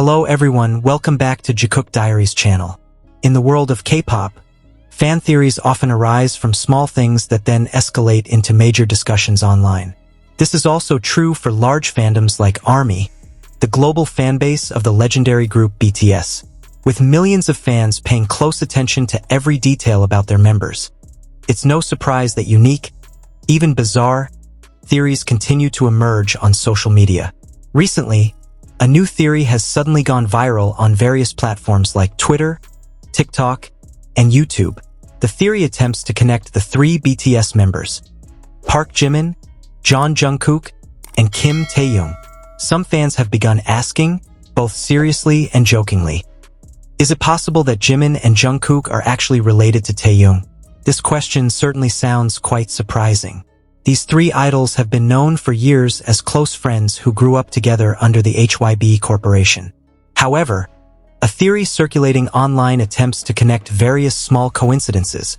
Hello everyone, welcome back to Jikook Diaries channel. In the world of K-pop, fan theories often arise from small things that then escalate into major discussions online. This is also true for large fandoms like ARMY, the global fanbase of the legendary group BTS, with millions of fans paying close attention to every detail about their members. It's no surprise that unique, even bizarre, theories continue to emerge on social media. Recently, a new theory has suddenly gone viral on various platforms like Twitter, TikTok, and YouTube. The theory attempts to connect the three BTS members, Park Jimin, JIMIN Jungkook, and Kim Taehyung. Some fans have begun asking, both seriously and jokingly, is it possible that Jimin and Jungkook are actually related to Taehyung? This question certainly sounds quite surprising. These three idols have been known for years as close friends who grew up together under the HYB Corporation. However, a theory circulating online attempts to connect various small coincidences,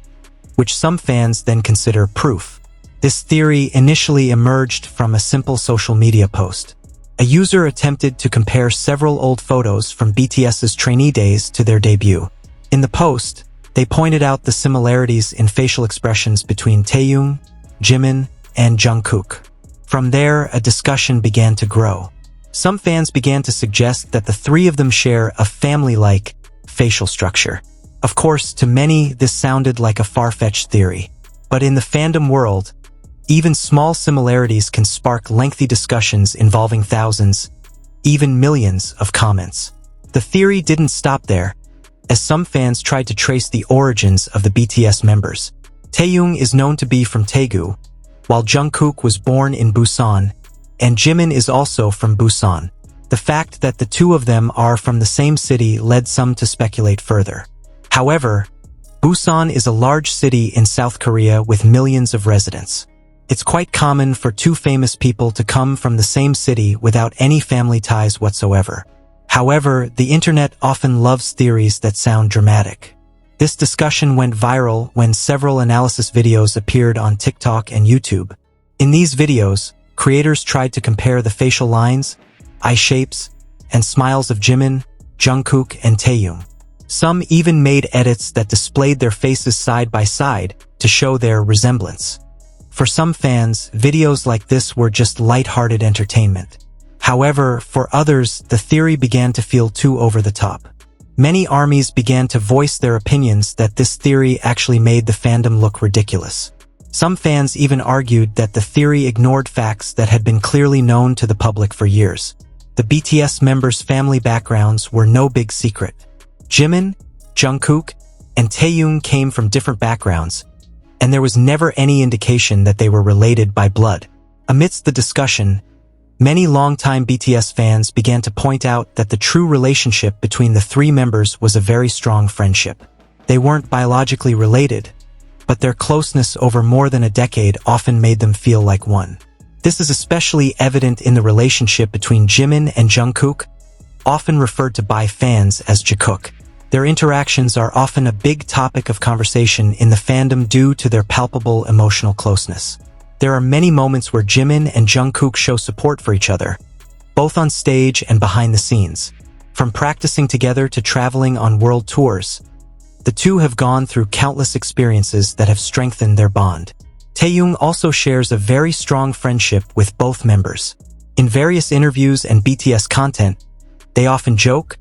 which some fans then consider proof. This theory initially emerged from a simple social media post. A user attempted to compare several old photos from BTS's trainee days to their debut. In the post, they pointed out the similarities in facial expressions between Taehyung, Jimin, and Jungkook. From there, a discussion began to grow. Some fans began to suggest that the three of them share a family-like facial structure. Of course, to many, this sounded like a far-fetched theory. But in the fandom world, even small similarities can spark lengthy discussions involving thousands, even millions of comments. The theory didn't stop there, as some fans tried to trace the origins of the BTS members. Taehyung is known to be from Daegu, while Jungkook was born in Busan, and Jimin is also from Busan. The fact that the two of them are from the same city led some to speculate further. However, Busan is a large city in South Korea with millions of residents. It's quite common for two famous people to come from the same city without any family ties whatsoever. However, the internet often loves theories that sound dramatic. This discussion went viral when several analysis videos appeared on TikTok and YouTube. In these videos, creators tried to compare the facial lines, eye shapes, and smiles of Jimin, Jungkook, and Taehyung. Some even made edits that displayed their faces side by side to show their resemblance. For some fans, videos like this were just light-hearted entertainment. However, for others, the theory began to feel too over the top. Many ARMYs began to voice their opinions that this theory actually made the fandom look ridiculous. Some fans even argued that the theory ignored facts that had been clearly known to the public for years. The BTS members' family backgrounds were no big secret. Jimin, Jungkook, and Taehyung came from different backgrounds, and there was never any indication that they were related by blood. Amidst the discussion, many longtime BTS fans began to point out that the true relationship between the three members was a very strong friendship. They weren't biologically related, but their closeness over more than a decade often made them feel like one. This is especially evident in the relationship between Jimin and Jungkook, often referred to by fans as Jikook. Their interactions are often a big topic of conversation in the fandom due to their palpable emotional closeness. There are many moments where Jimin and Jungkook show support for each other, both on stage and behind the scenes. From practicing together to traveling on world tours, the two have gone through countless experiences that have strengthened their bond. Taehyung also shares a very strong friendship with both members. In various interviews and BTS content, they often joke,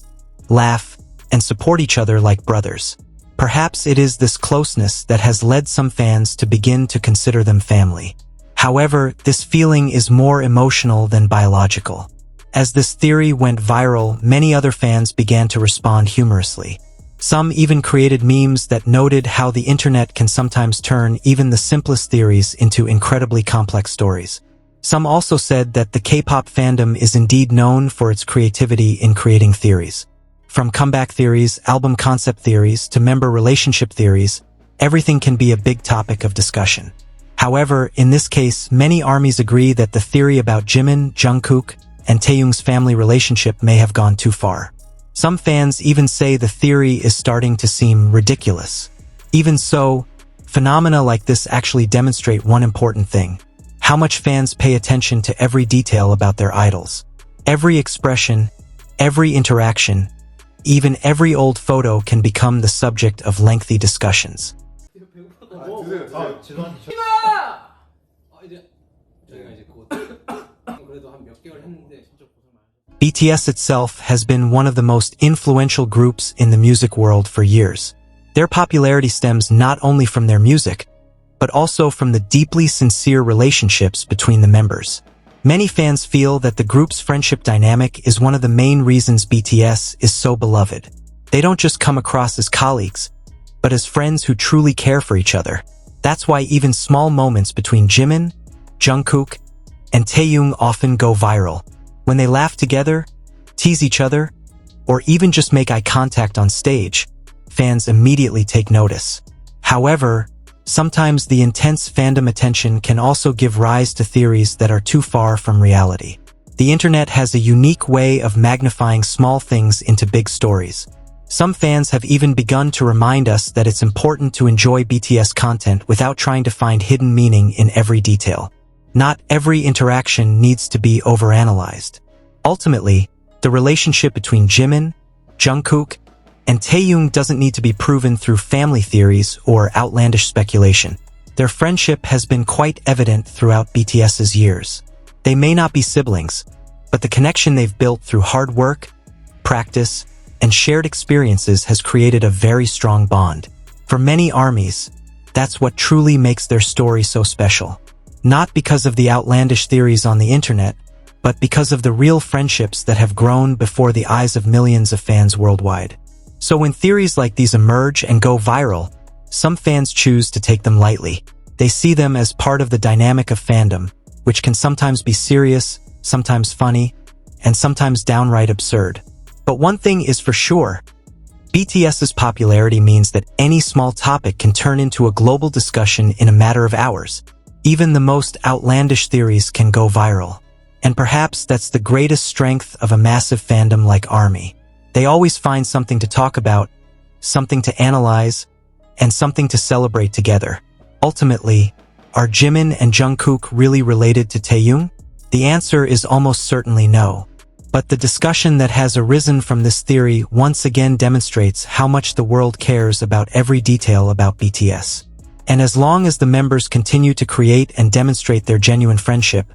laugh, and support each other like brothers. Perhaps it is this closeness that has led some fans to begin to consider them family. However, this feeling is more emotional than biological. As this theory went viral, many other fans began to respond humorously. Some even created memes that noted how the internet can sometimes turn even the simplest theories into incredibly complex stories. Some also said that the K-pop fandom is indeed known for its creativity in creating theories. From comeback theories, album concept theories, to member relationship theories, everything can be a big topic of discussion. However, in this case, many ARMYs agree that the theory about Jimin, Jungkook, and Taehyung's family relationship may have gone too far. Some fans even say the theory is starting to seem ridiculous. Even so, phenomena like this actually demonstrate one important thing: how much fans pay attention to every detail about their idols. Every expression, every interaction, even every old photo can become the subject of lengthy discussions. BTS itself has been one of the most influential groups in the music world for years. Their popularity stems not only from their music, but also from the deeply sincere relationships between the members. Many fans feel that the group's friendship dynamic is one of the main reasons BTS is so beloved. They don't just come across as colleagues, but as friends who truly care for each other. That's why even small moments between Jimin, Jungkook, and Taehyung often go viral. When they laugh together, tease each other, or even just make eye contact on stage, fans immediately take notice. However, sometimes the intense fandom attention can also give rise to theories that are too far from reality. The internet has a unique way of magnifying small things into big stories. Some fans have even begun to remind us that it's important to enjoy BTS content without trying to find hidden meaning in every detail. Not every interaction needs to be overanalyzed. Ultimately, the relationship between Jimin, Jungkook, and Taehyung doesn't need to be proven through family theories or outlandish speculation. Their friendship has been quite evident throughout BTS's years. They may not be siblings, but the connection they've built through hard work, practice, and shared experiences has created a very strong bond. For many armies, that's what truly makes their story so special. Not because of the outlandish theories on the internet, but because of the real friendships that have grown before the eyes of millions of fans worldwide. So when theories like these emerge and go viral, some fans choose to take them lightly. They see them as part of the dynamic of fandom, which can sometimes be serious, sometimes funny, and sometimes downright absurd. But one thing is for sure, BTS's popularity means that any small topic can turn into a global discussion in a matter of hours. Even the most outlandish theories can go viral. And perhaps that's the greatest strength of a massive fandom like ARMY. They always find something to talk about, something to analyze, and something to celebrate together. Ultimately, are Jimin and Jungkook really related to Taehyung? The answer is almost certainly no. But the discussion that has arisen from this theory once again demonstrates how much the world cares about every detail about BTS. And as long as the members continue to create and demonstrate their genuine friendship,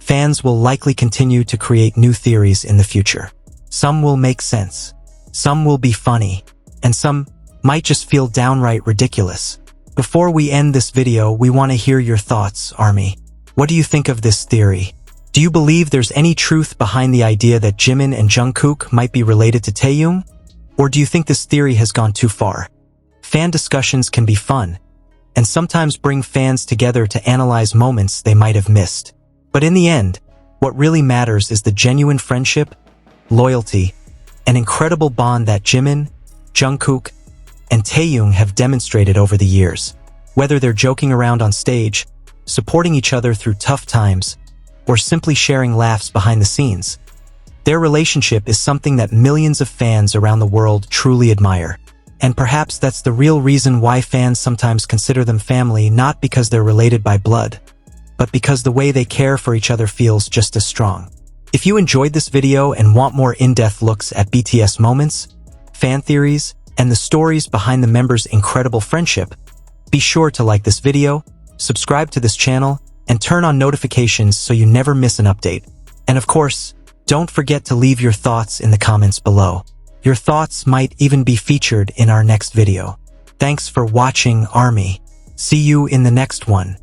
fans will likely continue to create new theories in the future. Some will make sense, some will be funny, and some might just feel downright ridiculous. Before we end this video, we want to hear your thoughts, ARMY. What do you think of this theory? Do you believe there's any truth behind the idea that Jimin and Jungkook might be related to Taehyung? Or do you think this theory has gone too far? Fan discussions can be fun, and sometimes bring fans together to analyze moments they might have missed. But in the end, what really matters is the genuine friendship, loyalty, and incredible bond that Jimin, Jungkook, and Taehyung have demonstrated over the years. Whether they're joking around on stage, supporting each other through tough times, or simply sharing laughs behind the scenes, their relationship is something that millions of fans around the world truly admire. And perhaps that's the real reason why fans sometimes consider them family, not because they're related by blood, but because the way they care for each other feels just as strong. If you enjoyed this video and want more in-depth looks at BTS moments, fan theories, and the stories behind the members' incredible friendship, be sure to like this video, subscribe to this channel, and turn on notifications so you never miss an update. And of course, don't forget to leave your thoughts in the comments below. Your thoughts might even be featured in our next video. Thanks for watching, ARMY. See you in the next one.